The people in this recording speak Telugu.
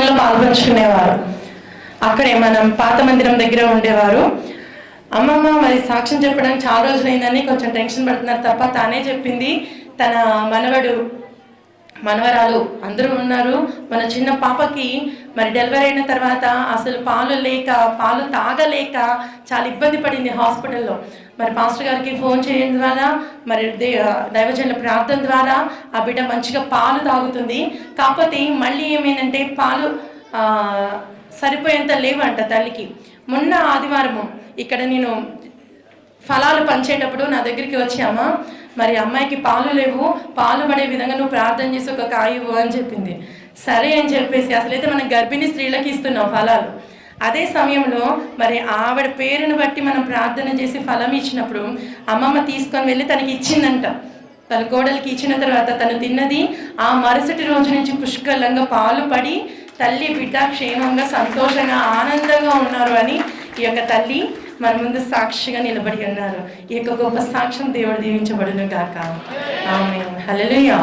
భోజనంలో పాల్పంచుకునేవారు. అక్కడే మనం పాత మందిరం దగ్గర ఉండేవారు. అమ్మమ్మ మరి సాక్ష్యం చెప్పడానికి చాలా రోజులైందని కొంచెం టెన్షన్ పడుతున్నారు తప్ప తానే చెప్పింది. తన మనవరాలు అందరూ ఉన్నారు. మన చిన్న పాపకి మరి డెలివరీ అయిన తర్వాత అసలు పాలు తాగలేక చాలా ఇబ్బంది పడింది హాస్పిటల్లో. మరి పాస్టర్ గారికి ఫోన్ చేయడం ద్వారా మరి దైవజనుల ప్రార్థన ద్వారా ఆ బిడ్డ మంచిగా పాలు తాగుతుంది. కాకపోతే మళ్ళీ ఏమైందంటే పాలు సరిపోయేంత లేవంట తల్లికి. మొన్న ఆదివారము ఇక్కడ నేను ఫలాలు పంచేటప్పుడు నా దగ్గరికి వచ్చామా, మరి అమ్మాయికి పాలు లేవు, పాలు పడే విధంగా నువ్వు ప్రార్థన చేసి ఒక కాయ ఇవ్వు అని చెప్పింది. సరే అని చెప్పేసి అసలైతే మనం గర్భిణీ స్త్రీలకు ఇస్తున్నాం ఫలాలు. అదే సమయంలో మరి ఆవిడ పేరును బట్టి మనం ప్రార్థన చేసి ఫలం ఇచ్చినప్పుడు అమ్మమ్మ తీసుకొని వెళ్ళి తనకి ఇచ్చిందంట. తన కోడలికి ఇచ్చిన తర్వాత తను తిన్నది. ఆ మరుసటి రోజు నుంచి పుష్కలంగా పాలు పడి తల్లి బిడ్డ క్షేమంగా సంతోషంగా ఆనందంగా ఉన్నారు అని ఈ యొక్క తల్లి మన ముందు సాక్షిగా నిలబడి ఉన్నారు. ఈ యొక్క గొప్ప సాక్ష్యం దేవుడు దీవించబడును గాక. ఆమేన్. హల్లెలూయా.